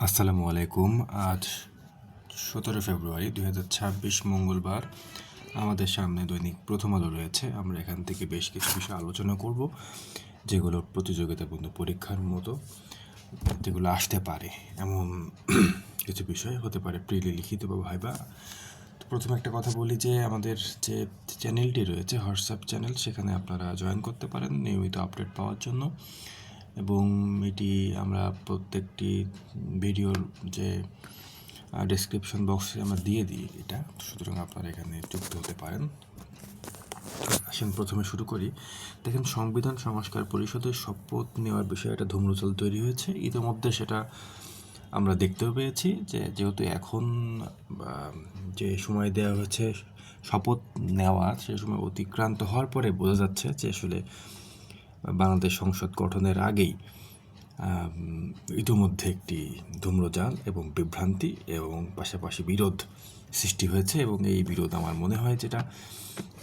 আসসালামু আলাইকুম। আজ 17 ফেব্রুয়ারি 2026 মঙ্গলবার। আমাদের সামনে দৈনিক প্রথম আলো রয়েছে। আমরা এখান থেকে বেশ কিছু বিষয় আলোচনা করব, যেগুলো প্রতিযোগিতাপূর্ণ পরীক্ষার মতো যেগুলো আসতে পারে এমন কিছু বিষয় হতে পারে, প্রিলি লিখিত বা ভাইবা। তো প্রথমে একটা কথা বলি যে আমাদের যে চ্যানেলটি রয়েছে হোয়াটসঅ্যাপ চ্যানেল, সেখানে আপনারা জয়েন করতে পারেন নিয়মিত আপডেট পাওয়ার জন্য। এবং এটি আমরা প্রত্যেকটি ভিডিওর যে ডেসক্রিপশন বক্সে আমরা দিয়ে দিই এটা, সুতরাং আপনারা এখানে যুক্ত হতে পারেন। আসেন প্রথমে শুরু করি। দেখেন, সংবিধান সংস্কার পরিষদের শপথ নেওয়ার বিষয়ে একটা ধূম্রজাল তৈরি হয়েছে। ইতিমধ্যে সেটা আমরা দেখতেও পেয়েছি যে যেহেতু এখন যে সময় দেওয়া হয়েছে শপথ নেওয়া, সে সময় অতিক্রান্ত হওয়ার পরে বোঝা যাচ্ছে যে আসলে বাংলাদেশ সংসদ গঠনের আগেই ইতিমধ্যে একটি ধূম্রজাল এবং বিভ্রান্তি এবং পাশাপাশি বিরোধ সৃষ্টি হয়েছে। এবং এই বিরোধ আমার মনে হয়, যেটা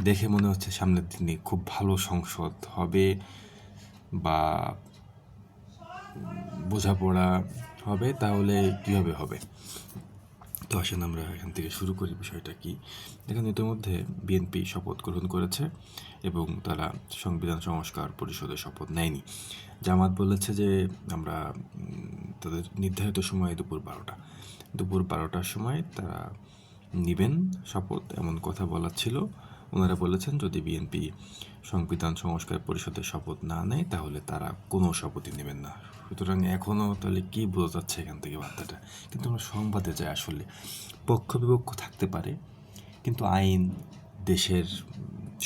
দেখে মনে হচ্ছে সামনের দিনে খুব ভালো সংসদ হবে বা বোঝাপড়া হবে। তাহলে কীভাবে হবে? তো আসেন আমরা এখান থেকে শুরু করি। বিষয়টা কি? দেখেন, ইতিমধ্যে বিএনপি শপথ গ্রহণ করেছে এবং তারা সংবিধান সংস্কার পরিষদের শপথ নেয়নি। জামাত বলেছে যে আমরা তাদের নির্ধারিত সময় দুপুর 12টার সময় তারা নেবেন শপথ, এমন কথা বলা ছিল। ওনারা বলেছেন যদি বিএনপি সংবিধান সংস্কার পরিষদের শপথ না নেয় তাহলে তারা কোনো শপথই নেবেন না। সুতরাং এখনও তাহলে কী বোঝা যাচ্ছে এখান থেকে বার্তাটা? কিন্তু আমরা সংবাদে যাই, আসলে পক্ষ বিপক্ষ থাকতে পারে, কিন্তু আইন, দেশের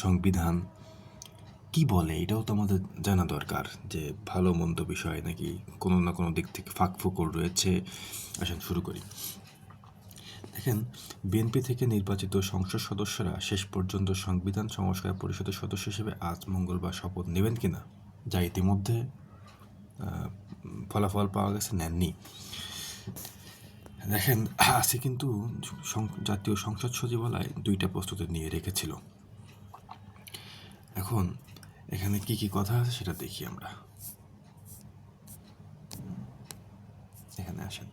সংবিধান কি বলে এটাও তো আমাদের জানা দরকার, যে ভালো মন্দ বিষয় নাকি কোনো না কোনো দিক থেকে ফাঁকফোকর রয়েছে। আসেন শুরু করি। দেখেন, বিএনপি থেকে নির্বাচিত সংসদ সদস্যরা শেষ পর্যন্ত সংবিধান সংস্কার পরিষদের সদস্য হিসেবে আজ মঙ্গলবার শপথ নেবেন কিনা, যা ইতিমধ্যে ফলাফল পাওয়া গেছে নেননি। দেখেন, আজকে কিন্তু জাতীয় সংসদ সচিবালয় 2টা প্রস্তুতি নিয়ে রেখেছিল। এখন এখানে কি কি কথা আছে সেটা দেখি আমরা। এখানে আসেন,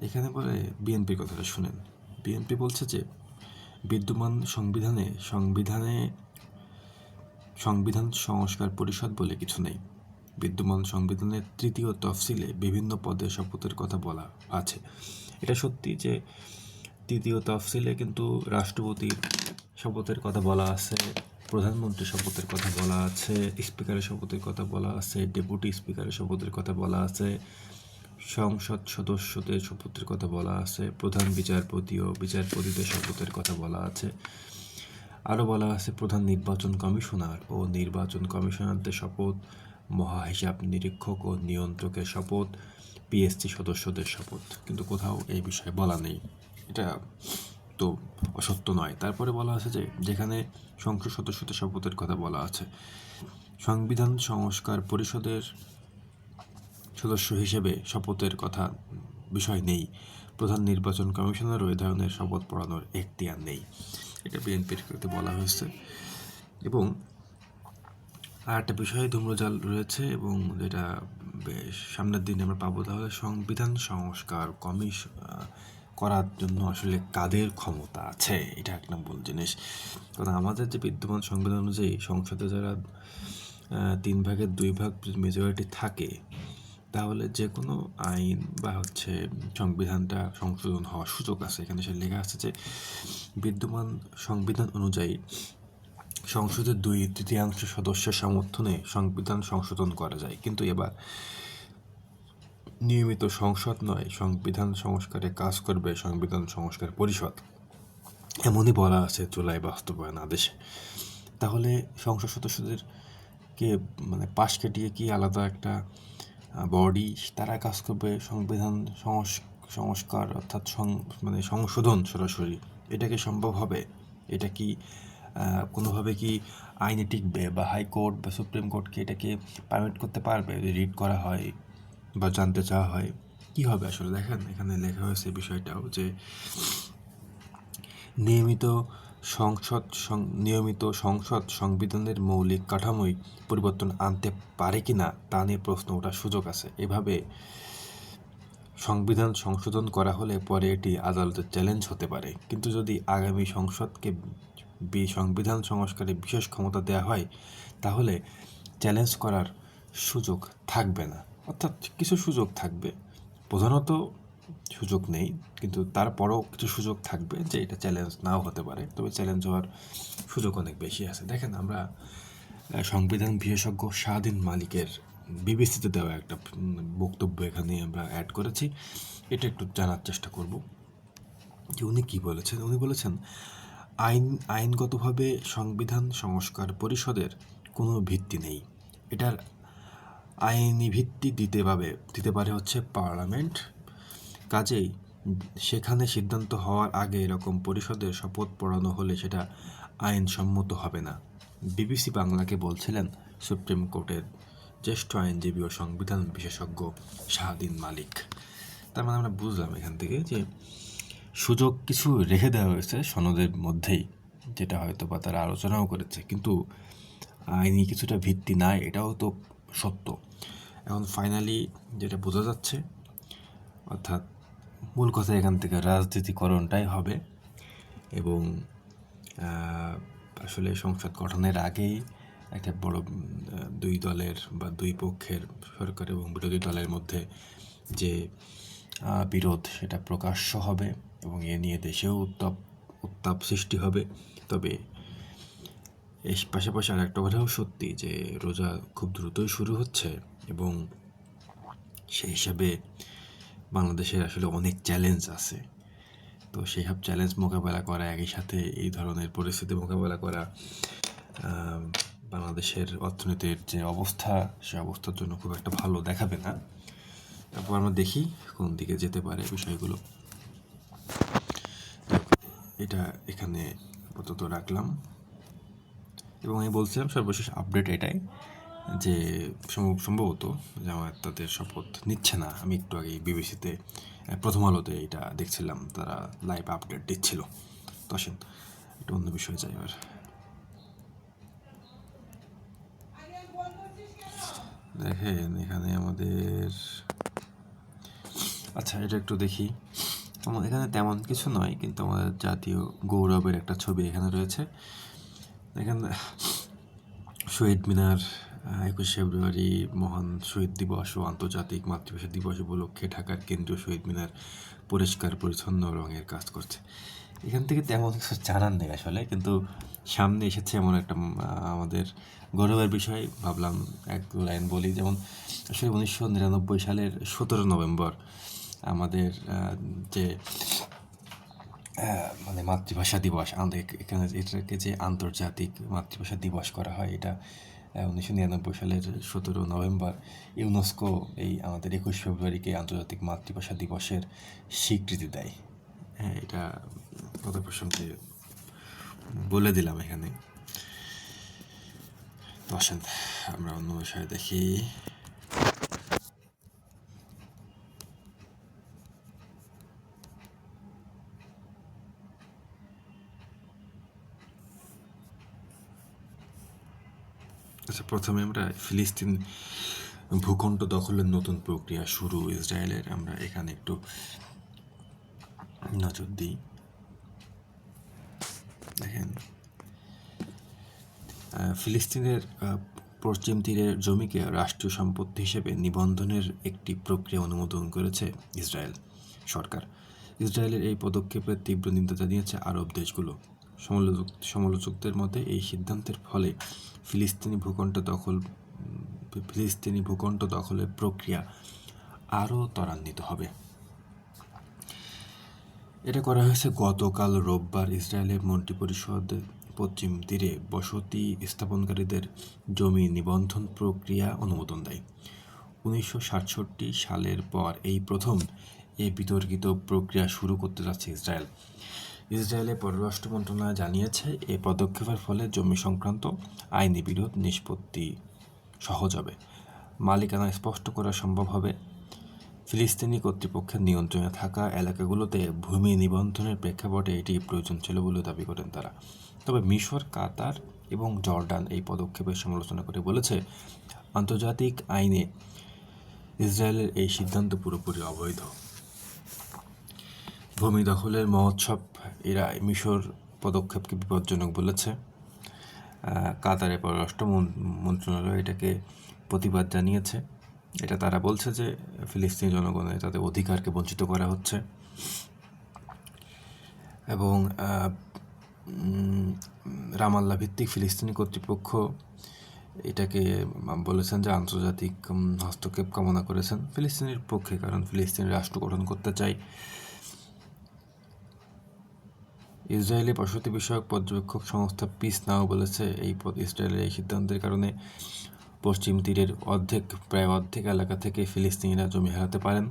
এখানে বলে বিএনপির কথাটা শুনেন। বিএনপি বলছে যে বিদ্যমান সংবিধান সংস্কার পরিষদ বলে কিছু নেই। বিদ্যমান সংবিধানের 3য় তফসিলে বিভিন্ন পদে শপথের কথা বলা আছে। এটা সত্যি যে 3য় তফসিলে কিন্তু রাষ্ট্রপতির শপথের কথা বলা আছে, প্রধানমন্ত্রীর শপথের কথা বলা আছে, স্পিকারের শপথের কথা বলা আছে, ডেপুটি স্পিকারের শপথের কথা বলা আছে, সংসদ সদস্যদের শপথের কথা বলা আছে, প্রধান বিচারপতি ও বিচারপতিদের শপথের কথা বলা আছে। আরও বলা আছে প্রধান নির্বাচন কমিশনার ও নির্বাচন কমিশনারদের শপথ, মহাহিসাব নিরীক্ষক ও নিয়ন্ত্রকের শপথ, পিএসসি সদস্যদের শপথ। কিন্তু কোথাও এই বিষয়ে বলা নেই। এটা তো অসত্য নয়। তারপরে বলা আছে যে যেখানে সংসদ সদস্যদের শপথের কথা বলা আছে, সংবিধান সংস্কার পরিষদের সদস্য হিসেবে শপথের কথা বিষয় নেই। প্রধান নির্বাচন কমিশনারও এ ধরনের শপথ পড়ানোর এখতিয়ার নেই। এটা বিএনপির কৃতে বলা হয়েছে। এবং আর একটা বিষয়ে ধূম্রজাল রয়েছে এবং যেটা বেশ সামনের দিনে আমরা পাবো, তাহলে সংবিধান সংস্কার করার জন্য আসলে কাদের ক্ষমতা আছে, এটা এক নম্বর জিনিস। কারণ আমাদের যে বিদ্যমান সংবিধান অনুযায়ী সংসদে যারা 3/2 মেজরিটি থাকে, তাহলে যে কোনো আইন বা সংবিধানটা সংশোধন হওয়ার সুযোগ আছে। এখানে সে লেখা আছে যে বিদ্যমান সংবিধান অনুযায়ী সংসদের 2/3 সদস্যের সমর্থনে সংবিধান সংশোধন করা যায়। কিন্তু এবার নিয়মিত সংসদ নয়, সংবিধান সংস্কারে কাজ করবে সংবিধান সংস্কার পরিষদ, এমনই বলা আছে জুলাই বাস্তবায়ন আদেশে। তাহলে সংসদ সদস্যদেরকে পাশ কাটিয়ে কি আলাদা একটা বডি তারা কাজ করবে সংবিধান সংস্কার, অর্থাৎ সংশোধন সরাসরি? এটা কি সম্ভব হবে? এটা কি কোনোভাবে কি আইনে টিকবে? বা হাইকোর্ট বা সুপ্রিম কোর্টকে এটাকে পারমিট করতে পারবে যদি রিড করা হয় বা জানতে চাওয়া হয় কী হবে আসলে? দেখেন, এখানে লেখা হয়েছে বিষয়টাও যে নিয়মিত সংসদ সংবিধানের মৌলিক কাঠামোই পরিবর্তন আনতে পারে কি না তা নিয়ে প্রশ্ন ওঠার সুযোগ আছে। এভাবে সংবিধান সংশোধন করা হলে পরে এটি আদালতের চ্যালেঞ্জ হতে পারে, কিন্তু যদি আগামী সংসদকে সংবিধান সংস্কারে বিশেষ ক্ষমতা দেওয়া হয় তাহলে চ্যালেঞ্জ করার সুযোগ থাকবে না। অর্থাৎ কিছু সুযোগ থাকবে, প্রধানত সুযোগ নেই, কিন্তু তারপরও কিছু সুযোগ থাকবে যে এটা চ্যালেঞ্জ নাও হতে পারে, তবে চ্যালেঞ্জ হওয়ার সুযোগ অনেক বেশি আছে। দেখেন, আমরা সংবিধান বিশেষজ্ঞ শাহদিন মালিকের বিবিসিতে দেওয়া একটা বক্তব্য এখানে আমরা অ্যাড করেছি, এটা একটু জানার চেষ্টা করব যে উনি কী বলেছেন। উনি বলেছেন, আইনগতভাবে সংবিধান সংস্কার পরিষদের কোনো ভিত্তি নেই, এটার আইনি ভিত্তি দিতে পারে হচ্ছে পার্লামেন্ট। কাজেই সেখানে সিদ্ধান্ত হওয়ার আগে এরকম পরিষদের শপথ পড়ানো হলে সেটা আইনসম্মত হবে না। বিবিসি বাংলাকে বলছিলেন সুপ্রিম কোর্টের জ্যেষ্ঠ আইনজীবী ও সংবিধান বিশেষজ্ঞ শাহদিন মালিক। তার মানে আমরা বুঝলাম এখান থেকে যে সুযোগ কিছু রেখে দেওয়া হয়েছে সনদের মধ্যেই, যেটা হয়তো বা তারা আলোচনাও করেছে, কিন্তু আইনি কিছুটা ভিত্তি নাই, এটাও তো সত্য। এখন ফাইনালি যেটা বোঝা যাচ্ছে, অর্থাৎ মূল কথা এখান থেকে রাজনীতিকরণটাই হবে, এবং আসলে সংসদ গঠনের আগেই একটা বড় দুই দলের বা দুই পক্ষের, সরকার এবং বিরোধী দলের মধ্যে যে বিরোধ সেটা প্রকাশ্য হবে এবং এ নিয়ে দেশেও উত্তাপ সৃষ্টি হবে। তবে এর পাশাপাশি আর একটা কথাও সত্যি যে রোজা খুব দ্রুতই শুরু হচ্ছে, এবং সেই হিসাবে বাংলাদেশের আসলে অনেক চ্যালেঞ্জ আছে। তো সেই সব চ্যালেঞ্জ মোকাবেলা করা, একই সাথে এই ধরনের পরিস্থিতি মোকাবেলা করা বাংলাদেশের অর্থনীতির যে অবস্থা, সে অবস্থার জন্য খুব একটা ভালো দেখাবে না। তারপর আমরা দেখি কোন দিকে যেতে পারে বিষয়গুলো। এটা এখানে আপাতত রাখলাম, এবং আমি বলছিলাম সর্বশেষ আপডেট এটাই যে সম্ভবত জামায়াত তাদের শপথ নিচ্ছে না। আমি একটু আগে বিবিসিতে, প্রথম আলোতে এটা দেখছিলাম, তারা লাইভ আপডেট দিচ্ছিল। তো আসেন এটা অন্য বিষয়ে যাই। আর দেখেন এখানে আমাদের, আচ্ছা এটা একটু দেখি, আমাদের এখানে তেমন কিছু নয়, কিন্তু আমাদের জাতীয় গৌরবের একটা ছবি এখানে রয়েছে। এখানে শহীদ মিনার 21 ফেব্রুয়ারি মহান শহীদ দিবস ও আন্তর্জাতিক মাতৃভাষা দিবস উপলক্ষে ঢাকার কেন্দ্রীয় শহীদ মিনার পরিষ্কার পরিচ্ছন্ন রঙের কাজ করছে। এখান থেকে তেমন কিছু জানার নেই আসলে, কিন্তু সামনে এসেছে এমন একটা আমাদের গৌরবের বিষয়, ভাবলাম এক লাইন বলি। যেমন আসলে 1999 সালের 17 নভেম্বর আমাদের যে মানে মাতৃভাষা দিবস, আমাদের এখানে এটাকে যে আন্তর্জাতিক মাতৃভাষা দিবস করা হয়, এটা 1999 সালের 17 নভেম্বর ইউনেস্কো এই আমাদের 21 ফেব্রুয়ারিকে আন্তর্জাতিক মাতৃভাষা দিবসের স্বীকৃতি দেয়। হ্যাঁ, এটা কত প্রসঙ্গে বলে দিলাম এখানে। তো আসেন আমরা অন্য বিষয়ে দেখি। আচ্ছা, প্রথমে আমরা ফিলিস্তিন ভূখণ্ড দখলের নতুন প্রক্রিয়া শুরু ইসরায়েলের, আমরা এখানে একটু নজর দিই। দেখেন, ফিলিস্তিনের পশ্চিম তীরের জমিকে রাষ্ট্রীয় সম্পত্তি হিসেবে নিবন্ধনের একটি প্রক্রিয়া অনুমোদন করেছে ইসরায়েল সরকার। ইসরায়েলের এই পদক্ষেপের তীব্র নিন্দা জানিয়েছে আরব দেশগুলো। সমালোচকদের মতে এই সিদ্ধান্তের ফলে ফিলিস্তিনি ভূখণ্ড দখলের প্রক্রিয়া আরও ত্বরান্বিত হবে। এটা করা হয়েছে গতকাল রোববার। ইসরায়েলের মন্ত্রিপরিষদ পশ্চিম তীরে বসতি স্থাপনকারীদের জমি নিবন্ধন প্রক্রিয়া অনুমোদন দেয়। 1967 সালের পর এই প্রথম এই বিতর্কিত প্রক্রিয়া শুরু করতে যাচ্ছে ইসরায়েল। ইসরায়েলের পররাষ্ট্র মন্ত্রণালয় জানিয়েছে, এই পদক্ষেপের ফলে জমি সংক্রান্ত আইনি বিরোধ নিষ্পত্তি সহজ হবে, মালিকানা স্পষ্ট করা সম্ভব হবে। ফিলিস্তিনি কর্তৃপক্ষের নিয়ন্ত্রণে থাকা এলাকাগুলোতে ভূমি নিবন্ধনের প্রেক্ষাপটে এটি প্রয়োজন ছিল বলে দাবি করেন তারা। তবে মিশর, কাতার এবং জর্ডান এই পদক্ষেপের সমালোচনা করে বলেছে, আন্তর্জাতিক আইনে ইসরায়েলের এই সিদ্ধান্ত পুরোপুরি অবৈধ। ভূমি দখলের মহোৎসব এরা মিশর পদক্ষেপকে বিপজ্জনক বলেছে। কাতারের পররাষ্ট্র মন্ত্রণালয় এটাকে প্রতিবাদ জানিয়েছে। এটা তারা বলছে যে ফিলিস্তিনি জনগণের তাদের অধিকারকে বঞ্চিত করা হচ্ছে এবং রামাল্লা ভিত্তিক ফিলিস্তিনি কর্তৃপক্ষ এটাকে বলেছেন যে আন্তর্জাতিক হস্তক্ষেপ কামনা করেছেন ফিলিস্তিনের পক্ষে, কারণ ফিলিস্তিনি রাষ্ট্র গঠন করতে চাই। ইসরায়েলি বসতি বিষয়ক পর্যবেক্ষক সংস্থা পিস নাও বলেছে ইসরায়েলের এই সিদ্ধান্তের কারণে পশ্চিম তীরের প্রায় অর্ধেক এলাকা থেকে ফিলিস্তিনিরা জমি হারাতে পারেন।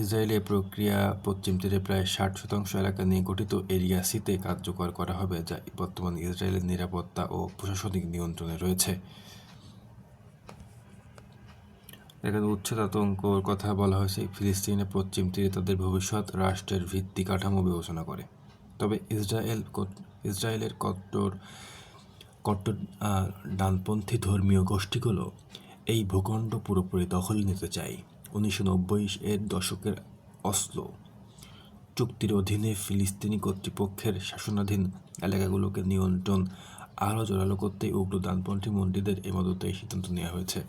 ইসরায়েলি প্রক্রিয়া পশ্চিম তীরে প্রায় 60% এলাকা নিয়ে গঠিত এরিয়া সিতে কার্যকর করা হবে, যা বর্তমানে ইসরায়েলের নিরাপত্তা ও প্রশাসনিক নিয়ন্ত্রণে রয়েছে। এখানে উচ্ছেদ আতঙ্কর কথা বলা হয়েছে। ফিলিস্তিনের পশ্চিম তীরে তাদের ভবিষ্যৎ রাষ্ট্রের ভিত্তি কাঠামো বিবেচনা করে। তবে ইসরায়েলের কট্টর ডানপন্থী ধর্মীয় গোষ্ঠীগুলো এই ভূখণ্ড পুরোপুরি দখল নিতে চায়। 1990-এর দশকের অসলো চুক্তির অধীনে ফিলিস্তিনি কর্তৃপক্ষের শাসনাধীন এলাকাগুলোকে নিয়ন্ত্রণ আরও জোরালো করতে উগ্র ডানপন্থী মন্ত্রীদের মদতে এই সিদ্ধান্ত নেওয়া হয়েছে।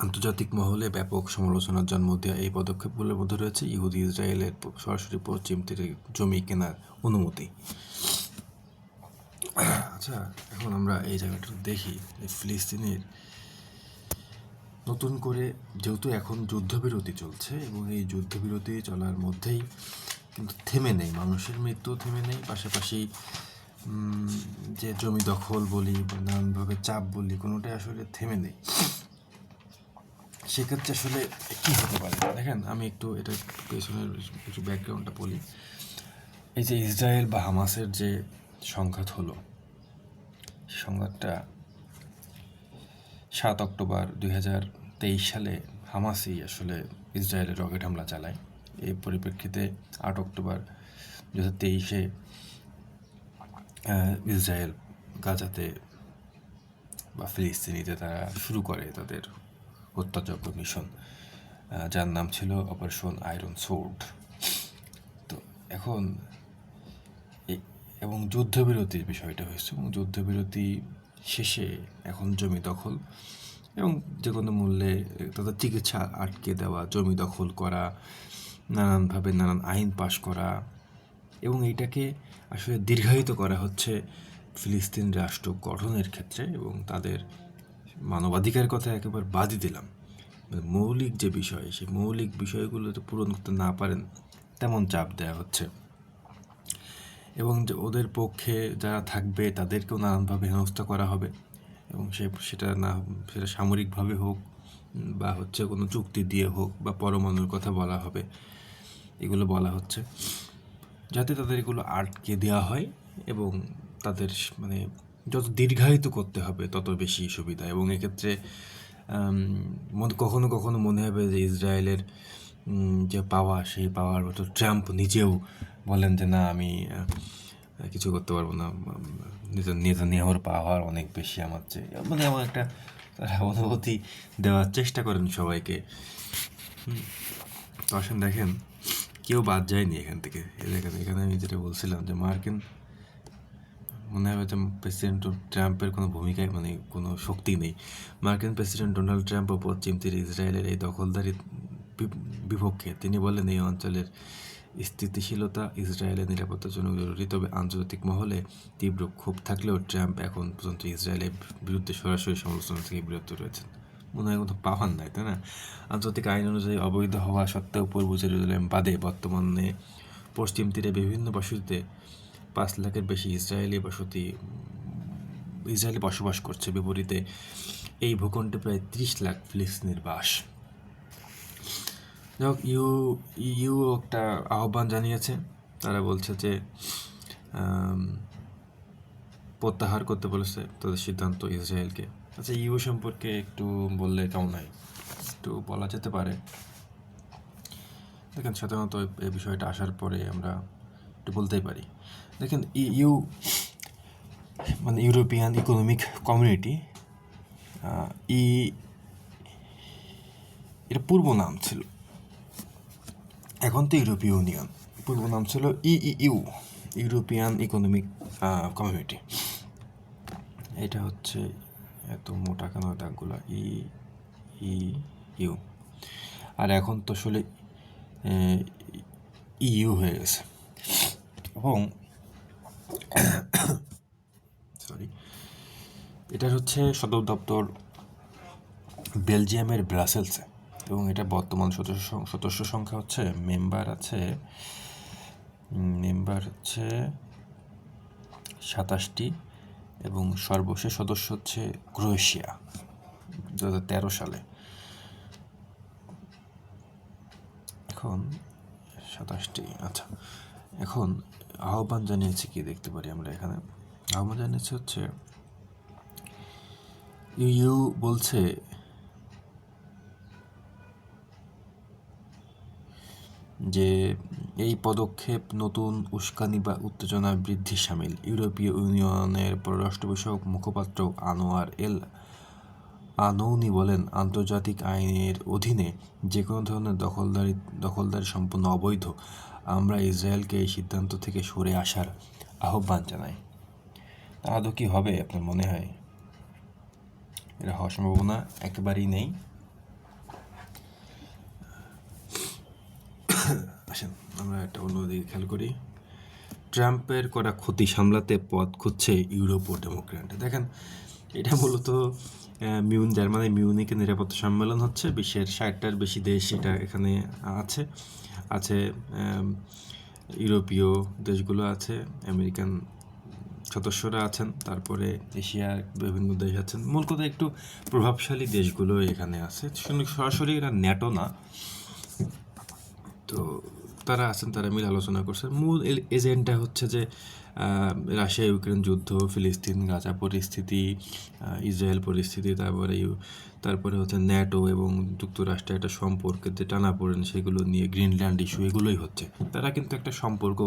আন্তর্জাতিক মহলে ব্যাপক সমালোচনার জন্ম দেওয়া এই পদক্ষেপগুলোর মধ্যে রয়েছে ইহুদি ইসরায়েলের সরাসরি পশ্চিম তীরে জমি কেনার অনুমতি। আচ্ছা, এখন আমরা এই জায়গাটা দেখি ফিলিস্তিনের নতুন করে, যেহেতু এখন যুদ্ধবিরতি চলছে এবং এই যুদ্ধবিরতি চলার মধ্যেই কিন্তু থেমে নেই, মানুষের মৃত্যু থেমে নেই, পাশাপাশি যে জমি দখল বলি বা নানানভাবে চাপ বলি কোনোটাই আসলে থেমে নেই। সেক্ষেত্রে আসলে কী হতে পারে দেখেন, আমি একটু এটা পেছনের একটু ব্যাকগ্রাউন্ডটা বলি। এই যে ইসরায়েল বা হামাসের যে সংঘাত হলো, সংঘাতটা 7 অক্টোবর 2023 সালে হামাসই আসলে ইসরায়েলে রকেট হামলা চালায়। এই পরিপ্রেক্ষিতে 8 অক্টোবর 2023-এ ইসরায়েল গাজাতে বা ফিলিস্তিনিতে তারা শুরু করে তাদের হত্যাযজ্ঞ মিশন, যার নাম ছিল অপারেশন আয়রন সোর্ড। তো এখন এবং যুদ্ধবিরতির বিষয়টা হয়েছে, এবং যুদ্ধবিরতি শেষে এখন জমি দখল এবং যে কোনো মূল্যে তাদের চিকিৎসা আটকে দেওয়া, জমি দখল করা, নানানভাবে নানান আইন পাশ করা, এবং এইটাকে আসলে দীর্ঘায়িত করা হচ্ছে ফিলিস্তিন রাষ্ট্র গঠনের ক্ষেত্রে। এবং তাদের মানবাধিকার কথা একেবারে বাদই দিলাম, মৌলিক যে বিষয়, সেই মৌলিক বিষয়গুলো তো পূরণ করতে না পারেন তেমন চাপ দেওয়া হচ্ছে। এবং যে ওদের পক্ষে যারা থাকবে তাদেরকেও নানানভাবে হেনস্থা করা হবে, এবং সেটা সামরিকভাবে হোক বা হচ্ছে কোনো চুক্তি দিয়ে হোক বা পরমাণুর কথা বলা হবে, এগুলো বলা হচ্ছে যাতে তাদের এগুলো আটকে দেওয়া হয় এবং তাদের যত দীর্ঘায়িত করতে হবে তত বেশি সুবিধা। এবং এক্ষেত্রে কখনো কখনো মনে হবে যে ইসরায়েলের যে পাওয়ার, সেই পাওয়ার মতো ট্রাম্প নিজেও বলেন যে না, আমি কিছু করতে পারবো না, নেতানিয়াহুর পাওয়ার অনেক বেশি আমার চেয়ে, এমন একটা অনুভূতি দেওয়ার চেষ্টা করেন সবাইকে। তো আসেন দেখেন, কেউ বাদ যায়নি এখান থেকে। এখানে আমি যেটা বলছিলাম যে মনে হবে যে প্রেসিডেন্ট ট্রাম্পের কোনো ভূমিকায় কোনো শক্তি নেই। মার্কিন প্রেসিডেন্ট ডোনাল্ড ট্রাম্প ও পশ্চিম তীরে ইসরায়েলের এই দখলদারি বিপক্ষে তিনি বলেন, এই অঞ্চলের স্থিতিশীলতা ইসরায়েলের নিরাপত্তার জন্য জরুরি। তবে আন্তর্জাতিক মহলে তীব্র ক্ষোভ থাকলেও ট্রাম্প এখন পর্যন্ত ইসরায়েলের বিরুদ্ধে সরাসরি সমালোচনা থেকে বিরত রয়েছেন। মনে হয় কোনো পাওয়ার নাই, তাই না? আন্তর্জাতিক আইন অনুযায়ী অবৈধ হওয়া সত্ত্বেও পূর্ব জেরুজালেম বাদে বর্তমানে পশ্চিম তীরে বিভিন্ন বসতিতে 5 লাখের বেশি ইসরায়েলি বসবাস করছে। বিপরীতে এই ভূখণ্ডে প্রায় 30 লাখ ফিলিস্তিনির বাস। যাই হোক, ইউ একটা আহ্বান জানিয়েছে। তারা বলছে যে প্রত্যাহার করতে বলেছে তাদের সিদ্ধান্ত ইসরায়েলকে। আচ্ছা, ইউ সম্পর্কে একটু বললে কেমন হয়? একটু বলা যেতে পারে। দেখেন, সাধারণত এই বিষয়টা আসার পরে আমরা একটু বলতেই পারি। দেখেন, ইউ ইউরোপিয়ান ইকোনমিক কমিউনিটি, এটা পূর্ব নাম ছিল। এখন তো ইউরোপীয় ইউনিয়ন, পূর্ব নাম ছিল ইইউ, ইউরোপিয়ান ইকোনমিক কমিউনিটি। এটা হচ্ছে এত মোটা কেন দাগগুলো, ইউ, আর এখন তো আসলে ইউ হয়ে গেছে। এবং সরি, এটার হচ্ছে সদর দপ্তর বেলজিয়ামের ব্রাসেলসে, এবং এটা বর্তমান সদস্য সংখ্যা হচ্ছে মেম্বার হচ্ছে 27টি, এবং সর্বশেষ সদস্য হচ্ছে ক্রোয়েশিয়া 2013 সালে। এখন 27টি। আচ্ছা, এখন আহ্বান জানিয়েছে কি দেখতে পারি আমরা এখানে। আহ্বান জানিয়েছে হচ্ছে ইউ বলছে যে এই পদক্ষেপ নতুন উস্কানি বা উত্তেজনা বৃদ্ধি সামিল। ইউরোপীয় ইউনিয়নের পররাষ্ট্র বিষয়ক মুখপাত্র আনোয়ার এল আনৌনি বলেন, আন্তর্জাতিক আইনের অধীনে যে কোনো ধরনের দখলদারি সম্পূর্ণ অবৈধ। আমরা ইসরায়েলকে এই সিদ্ধান্ত থেকে সরে আসার আহ্বান জানাই। আদৌ কি হবে আপনার মনে হয়? এটা হওয়ার সম্ভাবনা একেবারেই নেই। আসেন আমরা একটা অন্যদিকে খেয়াল করি। ট্রাম্পের করা ক্ষতি সামলাতে পথ খুঁজছে ইউরোপ ও ডেমোক্র্যাট। দেখেন, এটা মূলত জার্মানির মিউনিকে নিরাপত্তা সম্মেলন হচ্ছে। বিশ্বের 60টার বেশি দেশ এটা এখানে আছে ইউরোপীয় দেশগুলো আছে, আমেরিকান সদস্যরা আছেন, তারপরে এশিয়ার বিভিন্ন দেশ আছেন। মূল কথা একটু প্রভাবশালী দেশগুলো এখানে আছে। সরাসরি এরা ন্যাটো না, তো তারা আছেন, তারা মিলে আলোচনা করছেন। মূল এজেন্ডা হচ্ছে যে রাশিয়া ইউক্রেন যুদ্ধ, ফিলিস্তিন গাজা পরিস্থিতি, ইসরায়েল পরিস্থিতি, তারপরে হচ্ছে ন্যাটো এবং যুক্তরাষ্ট্রের একটা সম্পর্কের যে টানাপোড়েন সেগুলো নিয়ে, গ্রিনল্যান্ড ইস্যু, এগুলোই হচ্ছে। তারা কিন্তু একটা সম্পর্ক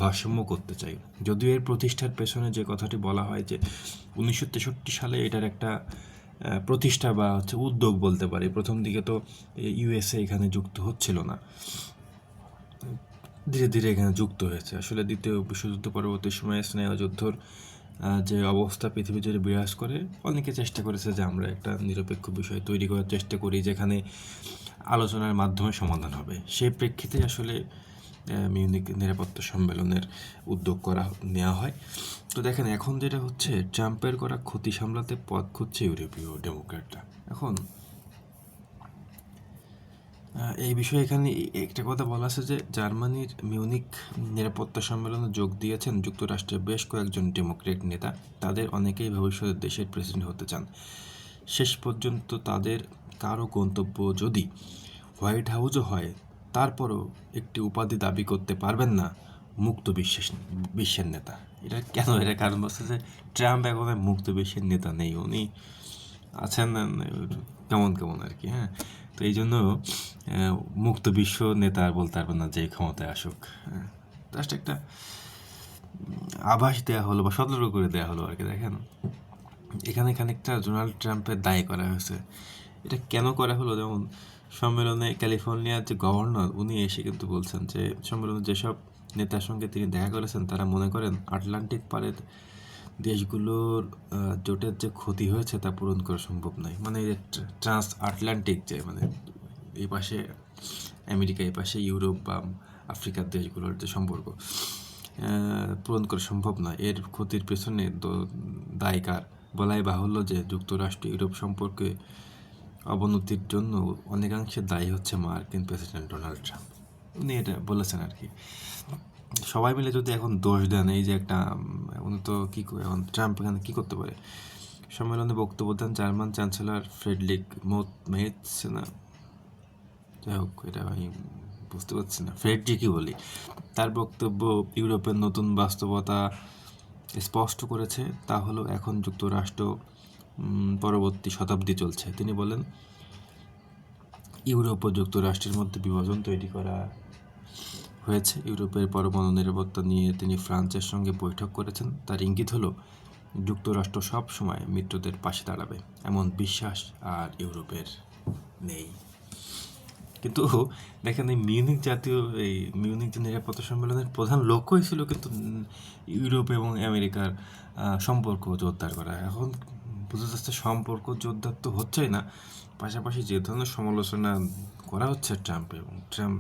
ভারসাম্য করতে চায়। যদিও এর প্রতিষ্ঠার পেছনে যে কথাটি বলা হয় যে 1963 সালে এটার একটা প্রতিষ্ঠা বা হচ্ছে উদ্যোগ বলতে পারি। প্রথম দিকে তো ইউএসএ এখানে যুক্ত হচ্ছিল না, ধীরে ধীরে এখানে যুক্ত হয়েছে। আসলে দ্বিতীয় বিশ্বযুদ্ধ পরবর্তী সময়ে স্নেহযুদ্ধর যে অবস্থা পৃথিবী জুড়ে বিরাজ করে, অনেকে চেষ্টা করেছে যে আমরা একটা নিরপেক্ষ বিষয় তৈরি করার চেষ্টা করি যেখানে আলোচনার মাধ্যমে সমাধান হবে। সেই প্রেক্ষিতে আসলে মিউনিক নিরাপত্তা সম্মেলনের উদ্যোগ নেওয়া হয়। তো দেখেন, এখন যেটা হচ্ছে, ট্রাম্পের করা ক্ষতি সামলাতে পথ খুঁজছে ইউরোপীয় ডেমোক্র্যাটরা। এখন এই বিষয়ে এখানে একটা কথা বলা আছে যে জার্মানির মিউনিক নিরাপত্তা সম্মেলনে যোগ দিয়েছেন যুক্তরাষ্ট্রের বেশ কয়েকজন ডেমোক্রেট নেতা। তাদের অনেকেই ভবিষ্যতে দেশের প্রেসিডেন্ট হতে চান। শেষ পর্যন্ত তাদের কারো গন্তব্য যদি হোয়াইট হাউসও হয়, তারপরও একটি উপাধি দাবি করতে পারবেন না মুক্ত বিশ্বের নেতা। এটা কেন? এটা কারণ হচ্ছে যে ট্রাম্প এখন মুক্ত বিশ্বের নেতা নেই, উনি আছেন কেমন কেমন আর কি। হ্যাঁ, তো এই জন্য মুক্ত বিশ্ব নেতা আর বলতে পারবেন না যে ক্ষমতায় আসুক। জাস্ট একটা আভাস দেওয়া হলো বা সতর্ক করে দেওয়া হলো আর কি। দেখেন, এখানে খানিকটা ডোনাল্ড ট্রাম্পের দায়ী করা হয়েছে। এটা কেন করা হলো? যেমন সম্মেলনে ক্যালিফোর্নিয়ার যে গভর্নর, উনি এসে কিন্তু বলছেন যে সম্মেলনে যেসব নেতার সঙ্গে তিনি দেখা করেছেন তারা মনে করেন আটলান্টিক পারের দেশগুলোর জোটের যে ক্ষতি হয়েছে তা পূরণ করা সম্ভব নয়। মানে ট্রান্স আটলান্টিক যে, মানে এই পাশে আমেরিকা, এই পাশে ইউরোপ বা আফ্রিকার দেশগুলোর যে সম্পর্ক পূরণ করা সম্ভব নয়। এর ক্ষতির পেছনে দায়কার বলাই বাহুল্য যে যুক্তরাষ্ট্র ইউরোপ সম্পর্কে অবনতির জন্য অনেকাংশে দায়ী হচ্ছে মার্কিন প্রেসিডেন্ট ডোনাল্ড ট্রাম্প। উনি এটা বলেছেন আর কি। সবাই মিলে যদি এখন দোষ দেন, এই যে একটা, উনি তো কী এখন ট্রাম্প এখানে কী করতে পারে? সম্মেলনে বক্তব্য দেন জার্মান চ্যান্সেলর ফ্রেডরিক মেটজ, না যাই হোক, এটা আমি বুঝতে পারছি না, ফ্রেডরিকই বলি। তার বক্তব্য ইউরোপের নতুন বাস্তবতা স্পষ্ট করেছে। তা হলো এখন যুক্তরাষ্ট্র পরবর্তী শতাব্দী চলছে। তিনি বলেন, ইউরোপ ও যুক্তরাষ্ট্রের মধ্যে বিভাজন তৈরি করা হয়েছে। ইউরোপের পরমাণু নিরাপত্তা নিয়ে তিনি ফ্রান্সের সঙ্গে বৈঠক করেছেন। তার ইঙ্গিত হলো যুক্তরাষ্ট্র সব সময় মিত্রদের পাশে দাঁড়াবে, এমন বিশ্বাস আর ইউরোপের নেই। কিন্তু দেখেন এই মিউনিক যে নিরাপত্তা সম্মেলনের প্রধান লক্ষ্যই ছিল কিন্তু ইউরোপ এবং আমেরিকার সম্পর্ক জোরদার করা। এখন বোঝা যাচ্ছে সম্পর্ক জোরদার তো হচ্ছেই না, পাশাপাশি যে ধরনের সমালোচনা করা হচ্ছে ট্রাম্প, এবং ট্রাম্প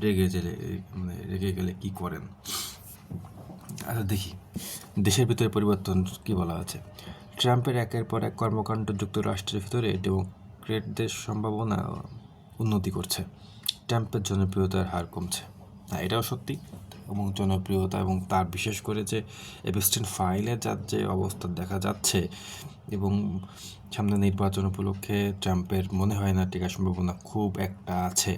রেগে গেলে কি করেন। আচ্ছা দেখি দেশের ভিতরে পরিবর্তন কি বলা আছে। ট্রাম্পের একের পর এক কর্মকাণ্ড যুক্তরাষ্ট্রের ভিতরে ডেমোক্রেটদের সম্ভাবনা উন্নতি করছে। ট্রাম্পের জনপ্রিয়তার হার কমছে, হ্যাঁ এটাও সত্যি। এবং জনপ্রিয়তা এবং তার বিশেষ করে যে এপস্টাইন ফাইলের যার যে অবস্থা দেখা যাচ্ছে, এবং সামনে নির্বাচন উপলক্ষে ট্রাম্পের মনে হয় না টিকার সম্ভাবনা খুব একটা আছে।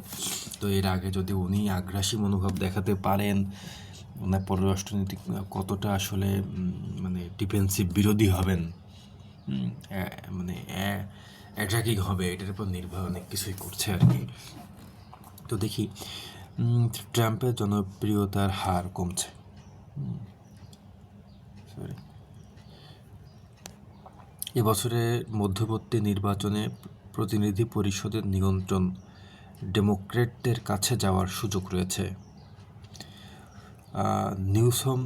তো এর আগে যদি উনি আগ্রাসী মনোভাব দেখাতে পারেন, ওনার পররাষ্ট্রনীতি কতটা আসলে ডিফেন্সিভ বিরোধী হবেন, অ্যাটাকিং হবে, এটার উপর নির্ভর অনেক কিছুই করছে আর কি। তো দেখি ট্রাম্পের জনপ্রিয়তার হার কমছে। এবছরের মধ্যবর্তী নির্বাচনে প্রতিনিধি পরিষদের নিয়ন্ত্রণ ডেমোক্রেটদের কাছে যাওয়ার সুযোগ রয়েছে। নিউসম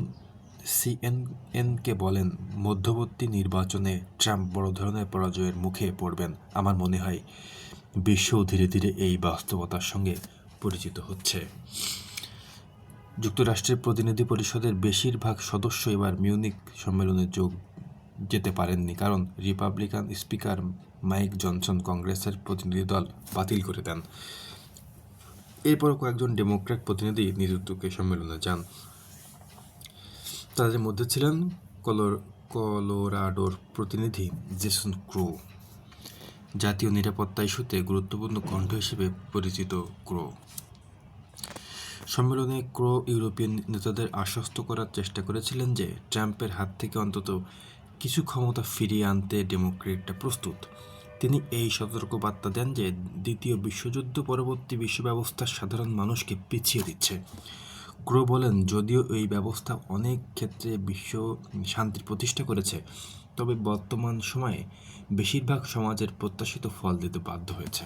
সিএনএনকে বলেন, মধ্যবর্তী নির্বাচনে ট্রাম্প বড় ধরনের পরাজয়ের মুখে পড়বেন। আমার মনে হয় বিশ্বও ধীরে ধীরে এই বাস্তবতার সঙ্গে পরিচিত হচ্ছে। যুক্তরাষ্ট্রের প্রতিনিধি পরিষদের বেশিরভাগ সদস্য এবার মিউনিক সম্মেলনে যেতে পারেননি, কারণ রিপাবলিকান স্পিকার মাইক জনসন কংগ্রেসের প্রতিনিধি দল বাতিল করে দেন। এরপর কয়েকজন ডেমোক্র্যাট প্রতিনিধি নিজ উদ্যোগে সম্মেলনে যান। তাদের মধ্যে ছিলেন কলোরাডোর প্রতিনিধি জেসন ক্রো, জাতীয় নিরাপত্তা ইস্যুতে গুরুত্বপূর্ণ কণ্ঠ হিসেবে পরিচিত ক্রো। সম্মেলনে ক্রো ইউরোপিয়ান নেতাদের আশ্বস্ত করার চেষ্টা করেছিলেন যে ট্রাম্পের হাত থেকে অন্তত কিছু ক্ষমতা ফিরিয়ে আনতে ডেমোক্রেটরা প্রস্তুত। তিনি এই সতর্কবার্তা দেন যে দ্বিতীয় বিশ্বযুদ্ধ পরবর্তী বিশ্ব ব্যবস্থা সাধারণ মানুষকে পিছিয়ে দিচ্ছে। ক্রো বলেন, যদিও এই ব্যবস্থা অনেক ক্ষেত্রে বিশ্ব শান্তির প্রতিষ্ঠা করেছে, তবে বর্তমান সময়ে বেশিরভাগ সমাজের প্রত্যাশিত ফল দিতে বাধ্য হয়েছে।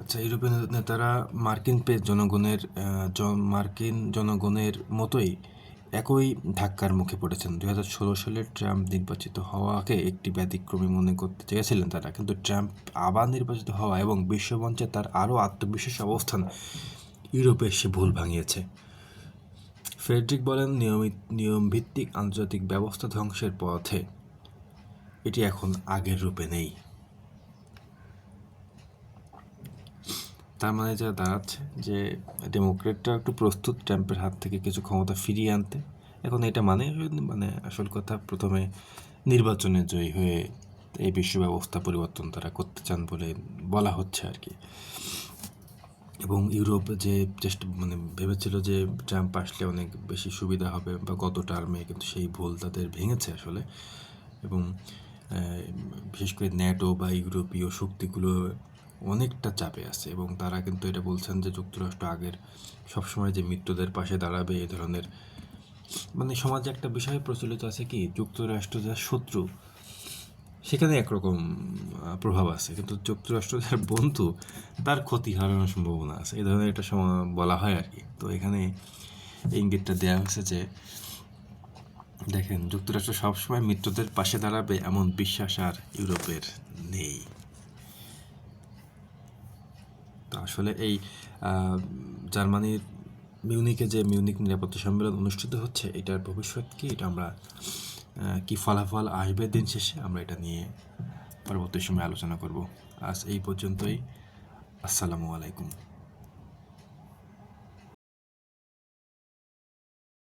আচ্ছা, ইউরোপীয় নেতারা মার্কিন জনগণের মতোই একই ধাক্কার মুখে পড়েছেন। 2016 সালে ট্রাম্প নির্বাচিত হওয়াকে একটি ব্যতিক্রমী মনে করতে চেয়েছিলেন তারা, কিন্তু ট্রাম্প আবার নির্বাচিত হওয়া এবং বিশ্বমঞ্চে তার আরও আত্মবিশ্বাস অবস্থান ইউরোপে সে ভুল ভাঙিয়েছে। ফ্রেডরিক বলেন, নিয়মভিত্তিক আন্তর্জাতিক ব্যবস্থা ধ্বংসের পথে, এটি এখন আগের রূপে নেই। তার মানে যা দাঁড়াচ্ছে যে ডেমোক্রেটরা একটু প্রস্তুত ট্রাম্পের হাত থেকে কিছু ক্ষমতা ফিরিয়ে আনতে। এখন এটা আসল কথা, প্রথমে নির্বাচনে জয়ী হয়ে এই বিশ্ব ব্যবস্থা পরিবর্তন তারা করতে চান বলে বলা হচ্ছে আর কি। এবং ইউরোপ যে ভেবেছিল যে ট্রাম্প আসলে অনেক বেশি সুবিধা হবে বা গত টার্মে, কিন্তু সেই ভুল তাদের ভেঙেছে আসলে। এবং বিশেষ করে ন্যাটো বা ইউরোপীয় শক্তিগুলো অনেকটা চাপে আছে, এবং তারা কিন্তু এটা বলছেন যে যুক্তরাষ্ট্র আগের সবসময় যে মিত্রদের পাশে দাঁড়াবে, এই ধরনের সমাজে একটা বিষয় প্রচলিত আছে কি, যুক্তরাষ্ট্র যার শত্রু সেখানে একরকম প্রভাব আছে, কিন্তু যুক্তরাষ্ট্র যার বন্ধু তার ক্ষতি হারানোর সম্ভাবনা আছে, এই ধরনের একটা বলা হয় আর কি। তো এখানে ইঙ্গিতটা দেওয়া হয়েছে যে দেখেন, যুক্তরাষ্ট্র সবসময় মিত্রদের পাশে দাঁড়াবে এমন বিশ্বাস আর ইউরোপের নেই। তো আসলে এই জার্মানির মিউনিকে যে মিউনিক নিরাপত্তা সম্মেলন অনুষ্ঠিত হচ্ছে, এটার ভবিষ্যৎ কি, এটা আমরা কি ফলাফল আসবে দিন শেষে, আমরা এটা নিয়ে পরবর্তী সময় আলোচনা করব। আজ এই পর্যন্তই। আসসালামু আলাইকুম।